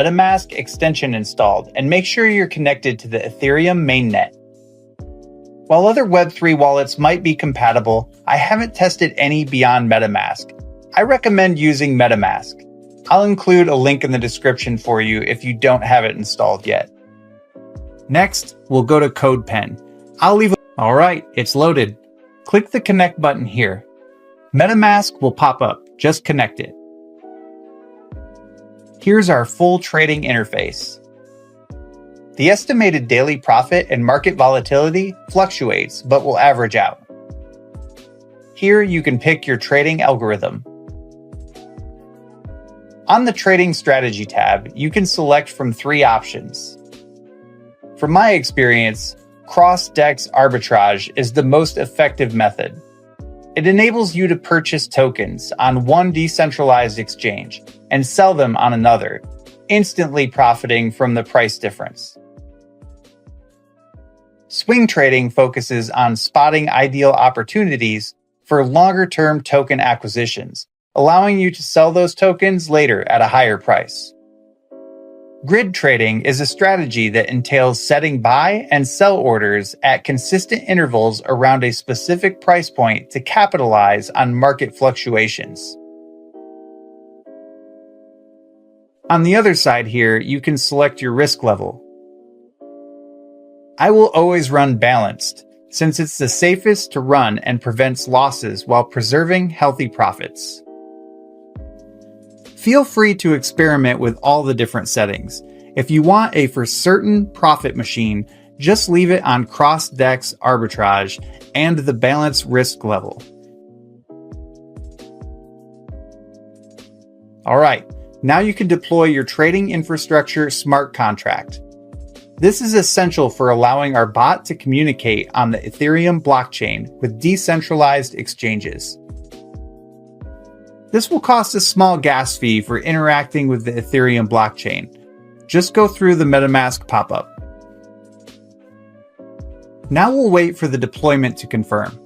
MetaMask extension installed and make sure you're connected to the Ethereum mainnet. While other Web3 wallets might be compatible, I haven't tested any beyond MetaMask. I recommend using MetaMask. I'll include a link in the description for you if you don't have it installed yet. Next, we'll go to CodePen. All right, it's loaded. Click the connect button here. MetaMask will pop up. Just connect it. Here's our full trading interface. The estimated daily profit and market volatility fluctuates, but will average out. Here you can pick your trading algorithm. On the Trading Strategy tab, you can select from 3 options. From my experience, cross-DEX arbitrage is the most effective method. It enables you to purchase tokens on one decentralized exchange and sell them on another, instantly profiting from the price difference. Swing trading focuses on spotting ideal opportunities for longer-term token acquisitions, allowing you to sell those tokens later at a higher price. Grid trading is a strategy that entails setting buy and sell orders at consistent intervals around a specific price point to capitalize on market fluctuations. On the other side here, you can select your risk level. I will always run balanced, since it's the safest to run and prevents losses while preserving healthy profits. Feel free to experiment with all the different settings. If you want a for certain profit machine, just leave it on cross-DEX arbitrage and the balance risk level. All right, now you can deploy your trading infrastructure smart contract. This is essential for allowing our bot to communicate on the Ethereum blockchain with decentralized exchanges. This will cost a small gas fee for interacting with the Ethereum blockchain. Just go through the MetaMask pop-up. Now we'll wait for the deployment to confirm.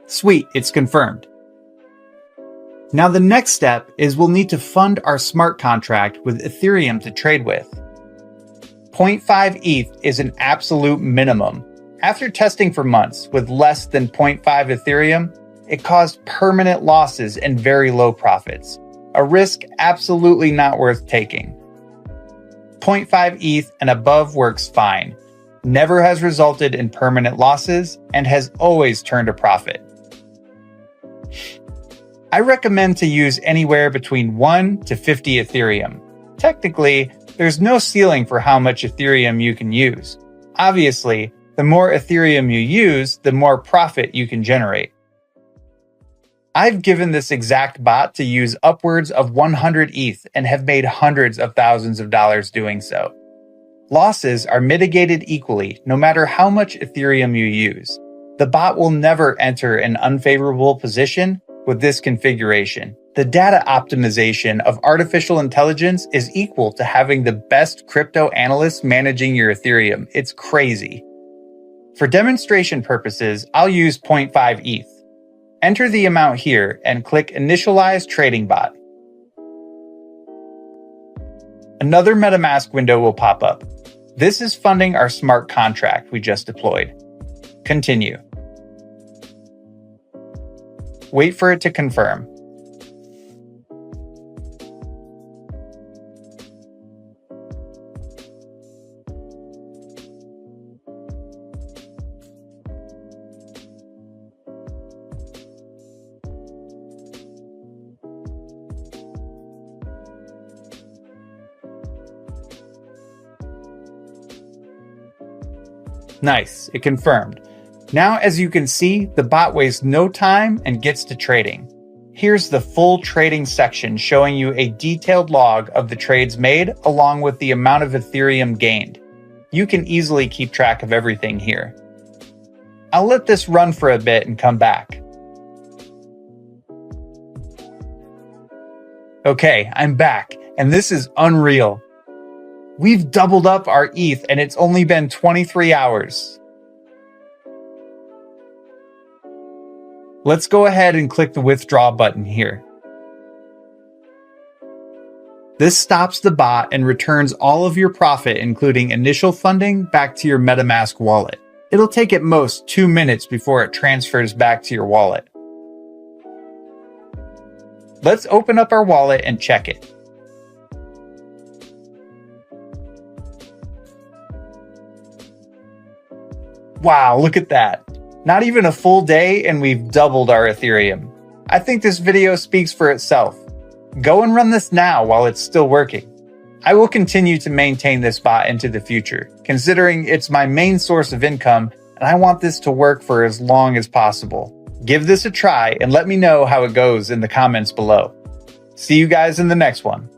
Sweet, it's confirmed. Now the next step is we'll need to fund our smart contract with Ethereum to trade with. 0.5 ETH is an absolute minimum. After testing for months with less than 0.5 Ethereum, it caused permanent losses and very low profits. A risk absolutely not worth taking. 0.5 ETH and above works fine, never has resulted in permanent losses, and has always turned a profit. I recommend to use anywhere between 1 to 50 Ethereum. Technically, there's no ceiling for how much Ethereum you can use. Obviously, the more Ethereum you use, the more profit you can generate. I've given this exact bot to use upwards of 100 ETH and have made hundreds of thousands of dollars doing so. Losses are mitigated equally no matter how much Ethereum you use. The bot will never enter an unfavorable position with this configuration. The data optimization of artificial intelligence is equal to having the best crypto analysts managing your Ethereum. It's crazy. For demonstration purposes, I'll use 0.5 ETH. Enter the amount here and click Initialize Trading Bot. Another MetaMask window will pop up. This is funding our smart contract we just deployed. Continue. Wait for it to confirm. Nice, it confirmed. Now, as you can see, the bot wastes no time and gets to trading. Here's the full trading section showing you a detailed log of the trades made along with the amount of Ethereum gained. You can easily keep track of everything here. I'll let this run for a bit and come back. Okay, I'm back, and this is unreal. We've doubled up our ETH and it's only been 23 hours. Let's go ahead and click the withdraw button here. This stops the bot and returns all of your profit, including initial funding, back to your MetaMask wallet. It'll take at most 2 minutes before it transfers back to your wallet. Let's open up our wallet and check it. Wow, look at that. Not even a full day and we've doubled our Ethereum. I think this video speaks for itself. Go and run this now while it's still working. I will continue to maintain this bot into the future, considering it's my main source of income and I want this to work for as long as possible. Give this a try and let me know how it goes in the comments below. See you guys in the next one.